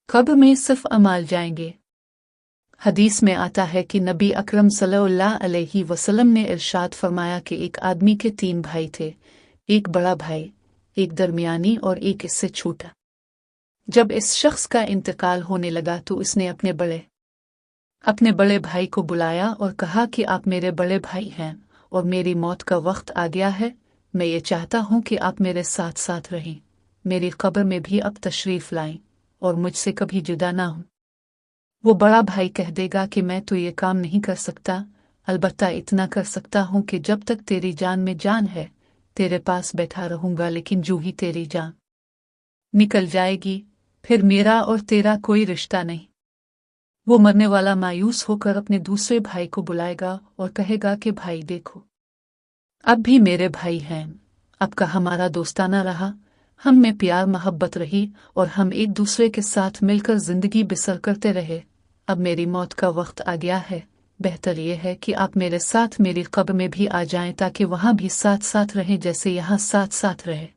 कब्र में सिर्फ अमाल जाएंगे। हदीस में आता है कि नबी अकरम सल्लल्लाहु अलैहि वसल्लम ने इरशाद फरमाया कि एक आदमी के 3 भाई थे, एक बड़ा भाई, एक दरमियानी और एक इससे छोटा। जब इस शख्स का इंतकाल होने लगा तो उसने अपने बड़े भाई को बुलाया और कहा कि आप मेरे बड़े भाई हैं और मेरी मौत का वक्त आ गया है। मैं ये चाहता हूं कि आप मेरे साथ साथ रहें, मेरी कब्र में भी अब तशरीफ लाएं और मुझसे कभी जुदा ना हो। वो बड़ा भाई कह देगा कि मैं तो ये काम नहीं कर सकता, अलबत्ता इतना कर सकता हूं कि जब तक तेरी जान में जान है तेरे पास बैठा रहूंगा, लेकिन जो ही तेरी जान निकल जाएगी फिर मेरा और तेरा कोई रिश्ता नहीं। वो मरने वाला मायूस होकर अपने दूसरे भाई को बुलाएगा और कहेगा कि भाई देखो, अब भी मेरे भाई हैं, अब का हमारा दोस्ताना रहा, हम में प्यार मोहब्बत रही और हम एक दूसरे के साथ मिलकर जिंदगी बसर करते रहे। अब मेरी मौत का वक्त आ गया है, बेहतर यह है कि आप मेरे साथ मेरी कब्र में भी आ जाएं ताकि वहां भी साथ साथ रहें जैसे यहाँ साथ साथ रहे।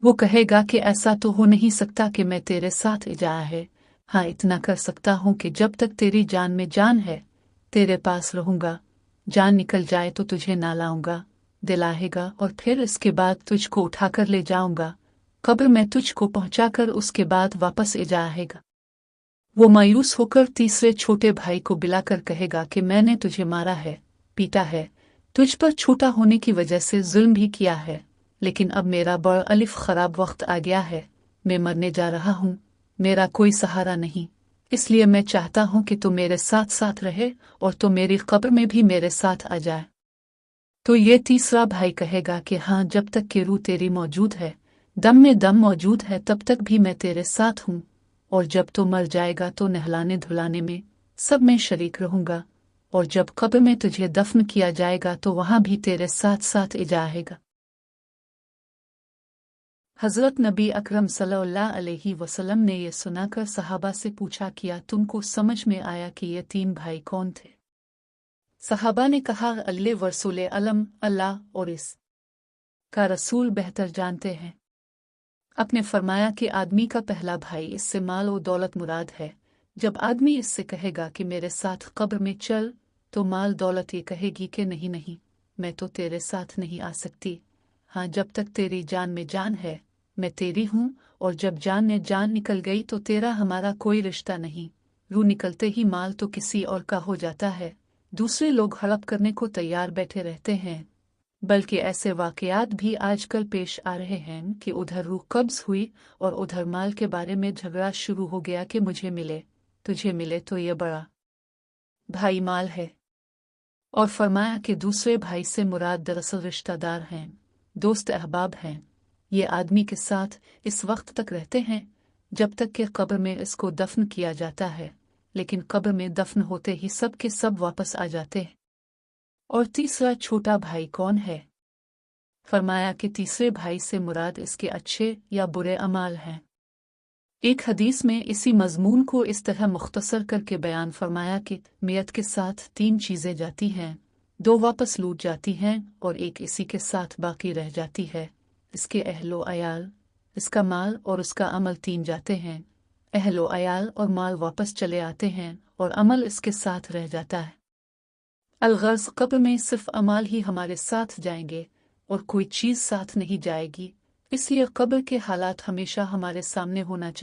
वो कहेगा कि ऐसा तो हो नहीं सकता कि मैं तेरे साथ जा है, हाँ इतना कर सकता हूं कि जब तक तेरी जान में जान है तेरे पास रहूंगा, जान निकल जाए तो तुझे ना लाऊंगा, दिलाएगा और फिर इसके बाद तुझको उठाकर ले जाऊंगा, कब्र में तुझको पहुंचाकर उसके बाद वापस जाएगा। वो मायूस होकर तीसरे छोटे भाई को बुलाकर कहेगा कि मैंने तुझे मारा है, पीटा है, तुझ पर छोटा होने की वजह से जुल्म भी किया है, लेकिन अब मेरा बड़ा अलिफ खराब वक्त आ गया है, मैं मरने जा रहा हूं, मेरा कोई सहारा नहीं, इसलिए मैं चाहता हूं कि तू मेरे साथ साथ रहे और तो मेरी कब्र में भी मेरे साथ आ जाए। तो ये तीसरा भाई कहेगा कि हाँ, जब तक कि रूह तेरी मौजूद है, दम में दम मौजूद है, तब तक भी मैं तेरे साथ हूं, और जब तो मर जाएगा तो नहलाने धुलाने में सब में शरीक रहूंगा, और जब कब्र में तुझे दफन किया जाएगा तो वहां भी तेरे साथ साथ जाएगा। हज़रत नबी अकरम सल्लल्लाहु अलैहि वसल्लम ने यह सुनाकर सहाबा से पूछा, किया तुमको समझ में आया कि ये 3 भाई कौन थे? सहाबा ने कहा, अल्लाह व रसूल अलम, अल्लाह और इस का रसूल बेहतर जानते हैं। आपने फरमाया कि आदमी का पहला भाई, इससे माल और दौलत मुराद है। जब आदमी इससे कहेगा कि मेरे साथ कब्र में चल, तो माल दौलत ये कहेगी कि नहीं नहीं, मैं तो तेरे साथ नहीं आ सकती, हाँ जब तक तेरी जान में जान है मैं तेरी हूं, और जब जान ने जान निकल गई तो तेरा हमारा कोई रिश्ता नहीं। रूह निकलते ही माल तो किसी और का हो जाता है, दूसरे लोग हड़प करने को तैयार बैठे रहते हैं, बल्कि ऐसे वाकयात भी आजकल पेश आ रहे हैं कि उधर रूह कब्ज हुई और उधर माल के बारे में झगड़ा शुरू हो गया कि मुझे मिले, तुझे मिले, तो ये बड़ा भाई माल है। और फरमाया कि दूसरे भाई से मुराद दरअसल रिश्तेदार हैं, दोस्त अहबाब हैं। ये आदमी के साथ इस वक्त तक रहते हैं जब तक कि कब्र में इसको दफन किया जाता है, लेकिन कब्र में दफन होते ही सब के सब वापस आ जाते हैं। और तीसरा छोटा भाई कौन है? फरमाया कि तीसरे भाई से मुराद इसके अच्छे या बुरे अमाल हैं। एक हदीस में इसी मजमून को इस तरह मुख्तसर करके बयान फरमाया कि मियत के साथ 3 चीज़ें जाती हैं, 2 वापस लूट जाती हैं और एक इसी के साथ बाकी रह जाती है, इसके अहलो अयाल, इसका माल और उसका अमल 3 जाते हैं। अहलो अयाल और माल वापस चले आते हैं और अमल इसके साथ रह जाता है। अलगर्ज कब्र में सिर्फ अमाल ही हमारे साथ जाएंगे और कोई चीज़ साथ नहीं जाएगी, इसलिए कब्र के हालात हमेशा हमारे सामने होना चाहिए।